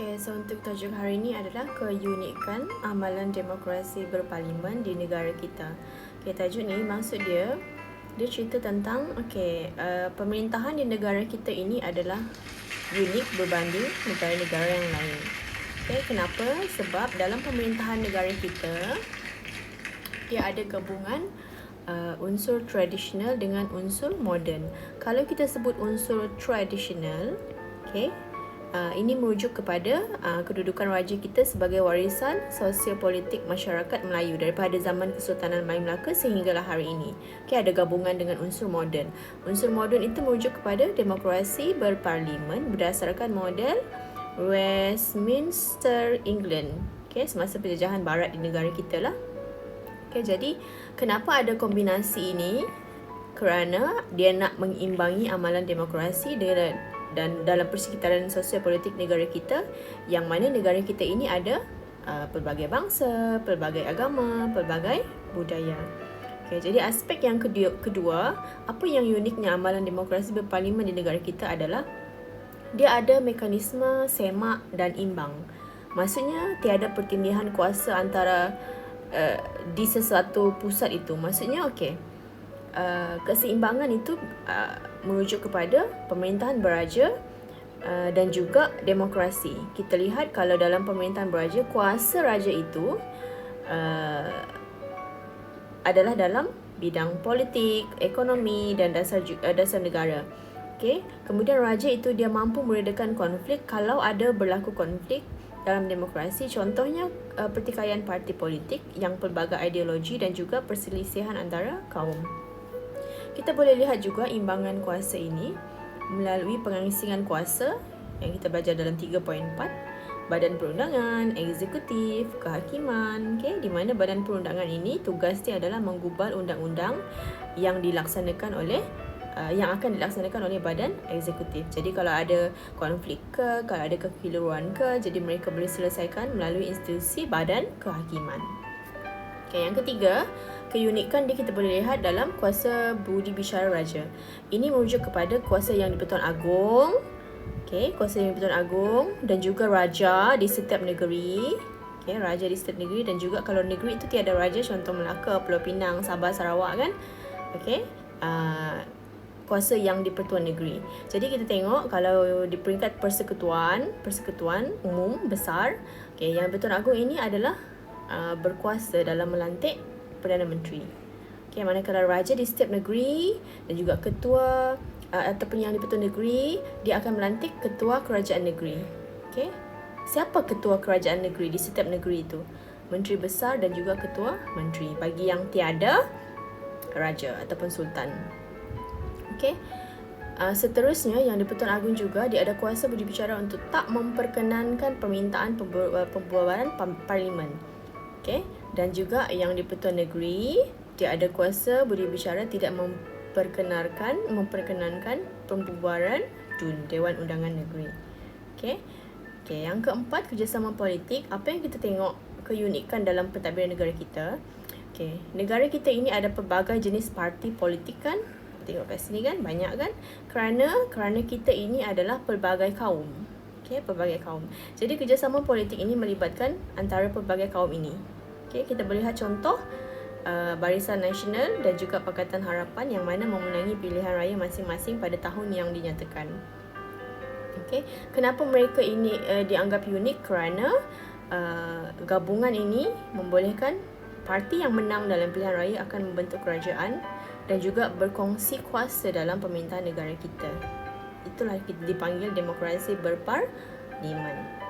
Okay, so untuk tajuk hari ini adalah keunikan amalan demokrasi berparlimen di negara kita. Okay, tajuk ni maksud dia cerita tentang pemerintahan di negara kita ini adalah unik berbanding negara-negara yang lain. Okay, kenapa? Sebab dalam pemerintahan negara kita dia ada gabungan unsur tradisional dengan unsur moden. Kalau kita sebut unsur tradisional, ini merujuk kepada kedudukan raja kita sebagai warisan sosiopolitik masyarakat Melayu daripada zaman Kesultanan Melayu Melaka sehinggalah hari ini. Ada gabungan dengan unsur moden. Unsur moden itu merujuk kepada demokrasi berparlimen berdasarkan model Westminster, England. Semasa penjajahan barat di negara kita lah. Jadi kenapa ada kombinasi ini? Kerana dia nak mengimbangi amalan demokrasi dan dalam persekitaran sosial-politik negara kita, yang mana negara kita ini ada pelbagai bangsa, pelbagai agama, pelbagai budaya. Jadi aspek yang kedua, apa yang uniknya amalan demokrasi berparlimen di negara kita adalah dia ada mekanisme semak dan imbang. Maksudnya tiada pertindihan kuasa antara di sesuatu pusat itu. Maksudnya keseimbangan itu merujuk kepada pemerintahan beraja dan juga demokrasi. Kita lihat kalau dalam pemerintahan beraja, kuasa raja itu adalah dalam bidang politik, ekonomi dan dasar negara. Kemudian raja itu dia mampu meredakan konflik kalau ada berlaku konflik dalam demokrasi. Contohnya pertikaian parti politik yang pelbagai ideologi dan juga perselisihan antara kaum. Kita boleh lihat juga imbangan kuasa ini melalui pengasingan kuasa yang kita belajar dalam 3.4, badan perundangan, eksekutif, kehakiman, di mana badan perundangan ini tugasnya adalah menggubal undang-undang yang akan dilaksanakan oleh badan eksekutif. Jadi kalau ada konflik kalau ada kekeliruan jadi mereka boleh selesaikan melalui institusi badan kehakiman. Yang ketiga, keunikan dia kita boleh lihat dalam kuasa budi bicara raja. Ini merujuk kepada kuasa yang di-Pertuan Agong, kuasa yang di-Pertuan Agong dan juga raja di setiap negeri. Raja di setiap negeri, dan juga kalau negeri itu tiada raja, contoh Melaka, Pulau Pinang, Sabah, Sarawak kan. Kuasa yang di-Pertuan Negeri. Jadi kita tengok kalau di peringkat persekutuan umum besar, yang di-Pertuan Agong ini adalah berkuasa dalam melantik Perdana Menteri. Manakala raja di setiap negeri dan juga ketua ataupun yang di-Pertuan Negeri, dia akan melantik ketua kerajaan negeri. Siapa ketua kerajaan negeri di setiap negeri itu? Menteri besar dan juga ketua menteri bagi yang tiada raja ataupun sultan. Seterusnya yang di-Pertuan Agong juga dia ada kuasa berbicara untuk tak memperkenankan permintaan pembubaran parlimen. Dan juga yang di-Pertuan Negeri dia ada kuasa berbicara tidak memperkenankan pembubaran Dewan Undangan Negeri. Yang keempat, kerjasama politik. Apa yang kita tengok keunikan dalam pentadbiran negara kita? Negara kita ini ada pelbagai jenis parti politik kan? Tengok kat sini kan, banyak kan? Kerana kita ini adalah pelbagai kaum. Pelbagai kaum. Jadi kerjasama politik ini melibatkan antara pelbagai kaum ini. Kita boleh lihat contoh Barisan Nasional dan juga Pakatan Harapan yang mana memenangi pilihan raya masing-masing pada tahun yang dinyatakan. Kenapa mereka ini dianggap unik? Kerana gabungan ini membolehkan parti yang menang dalam pilihan raya akan membentuk kerajaan dan juga berkongsi kuasa dalam pemerintahan negara kita. Itulah dipanggil demokrasi berparlimen.